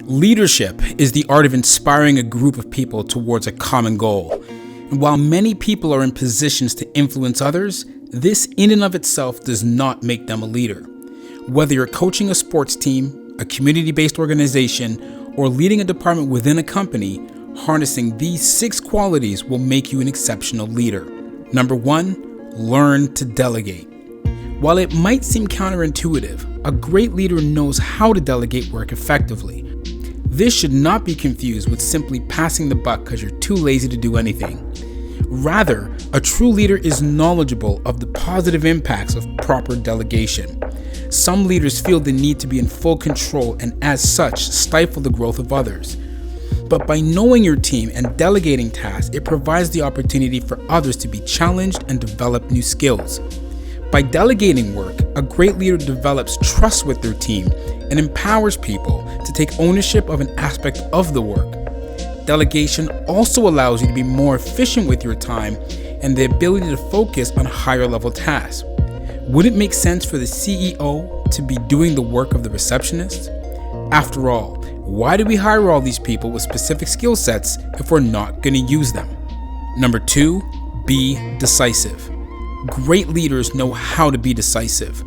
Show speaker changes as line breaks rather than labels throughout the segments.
Leadership is the art of inspiring a group of people towards a common goal. And while many people are in positions to influence others, this in and of itself does not make them a leader. Whether you're coaching a sports team, a community-based organization, or leading a department within a company, harnessing these 6 qualities will make you an exceptional leader. Number 1, learn to delegate. While it might seem counterintuitive, a great leader knows how to delegate work effectively. This should not be confused with simply passing the buck because you're too lazy to do anything. Rather, a true leader is knowledgeable of the positive impacts of proper delegation. Some leaders feel the need to be in full control and as such stifle the growth of others. But by knowing your team and delegating tasks, it provides the opportunity for others to be challenged and develop new skills. By delegating work, a great leader develops trust with their team and empowers people to take ownership of an aspect of the work. Delegation also allows you to be more efficient with your time and the ability to focus on higher level tasks. Would it make sense for the CEO to be doing the work of the receptionist? After all, why do we hire all these people with specific skill sets if we're not going to use them? Number 2, be decisive. Great leaders know how to be decisive.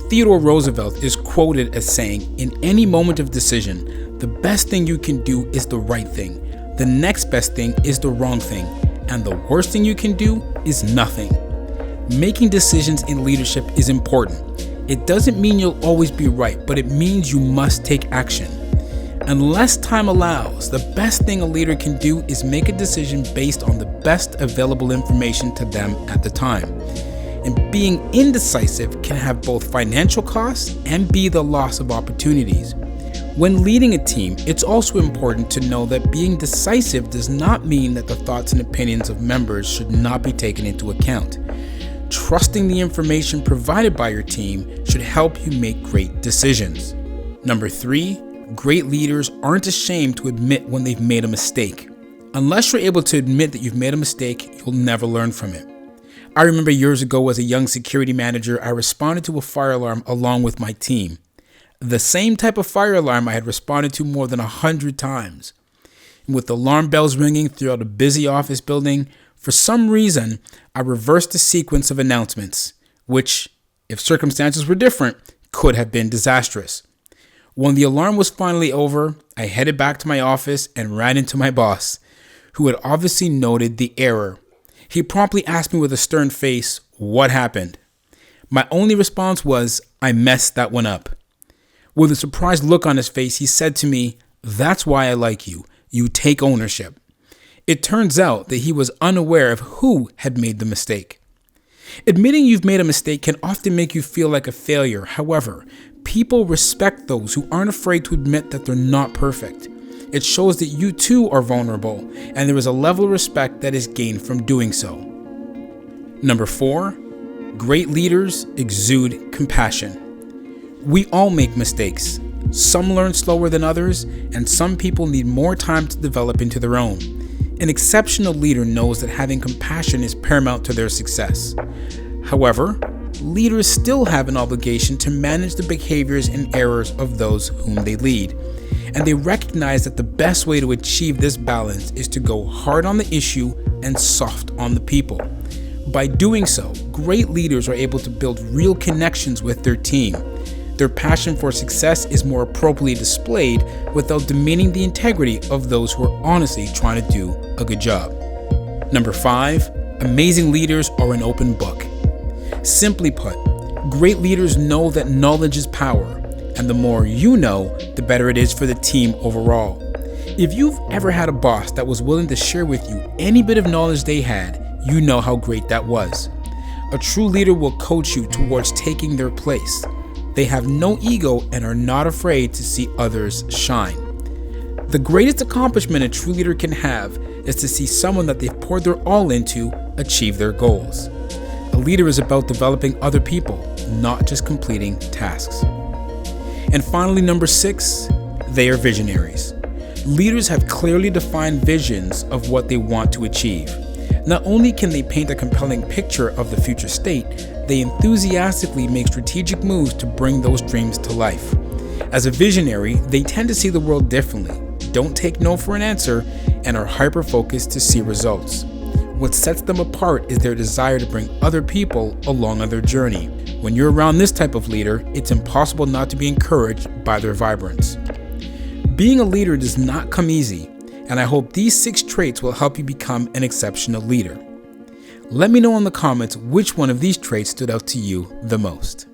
Theodore Roosevelt is quoted as saying, "In any moment of decision, the best thing you can do is the right thing. The next best thing is the wrong thing. And the worst thing you can do is nothing." Making decisions in leadership is important. It doesn't mean you'll always be right, but it means you must take action. Unless time allows, the best thing a leader can do is make a decision based on the best available information to them at the time. And being indecisive can have both financial costs and be the loss of opportunities. When leading a team, it's also important to know that being decisive does not mean that the thoughts and opinions of members should not be taken into account. Trusting the information provided by your team should help you make great decisions. Number 3, great leaders aren't ashamed to admit when they've made a mistake. Unless you're able to admit that you've made a mistake, you'll never learn from it. I remember years ago as a young security manager, I responded to a fire alarm along with my team. The same type of fire alarm I had responded to more than 100 times. With alarm bells ringing throughout a busy office building, for some reason, I reversed the sequence of announcements, which, if circumstances were different, could have been disastrous. When the alarm was finally over, I headed back to my office and ran into my boss, who had obviously noted the error. He promptly asked me with a stern face, "What happened?" My only response was, "I messed that one up." With a surprised look on his face, he said to me, "That's why I like you. You take ownership." It turns out that he was unaware of who had made the mistake. Admitting you've made a mistake can often make you feel like a failure. However, people respect those who aren't afraid to admit that they're not perfect. It shows that you too are vulnerable, and there is a level of respect that is gained from doing so. Number 4, great leaders exude compassion. We all make mistakes. Some learn slower than others, and some people need more time to develop into their own. An exceptional leader knows that having compassion is paramount to their success. However, leaders still have an obligation to manage the behaviors and errors of those whom they lead. And they recognize that the best way to achieve this balance is to go hard on the issue and soft on the people. By doing so, great leaders are able to build real connections with their team. Their passion for success is more appropriately displayed without demeaning the integrity of those who are honestly trying to do a good job. Number 5, amazing leaders are an open book. Simply put, great leaders know that knowledge is power, and the more you know, the better it is for the team overall. If you've ever had a boss that was willing to share with you any bit of knowledge they had, you know how great that was. A true leader will coach you towards taking their place. They have no ego and are not afraid to see others shine. The greatest accomplishment a true leader can have is to see someone that they've poured their all into achieve their goals. A leader is about developing other people, not just completing tasks. And finally, number 6, they are visionaries. Leaders have clearly defined visions of what they want to achieve. Not only can they paint a compelling picture of the future state, they enthusiastically make strategic moves to bring those dreams to life. As a visionary, they tend to see the world differently, don't take no for an answer, and are hyper-focused to see results. What sets them apart is their desire to bring other people along on their journey. When you're around this type of leader, it's impossible not to be encouraged by their vibrance. Being a leader does not come easy, and I hope these 6 traits will help you become an exceptional leader. Let me know in the comments which one of these traits stood out to you the most.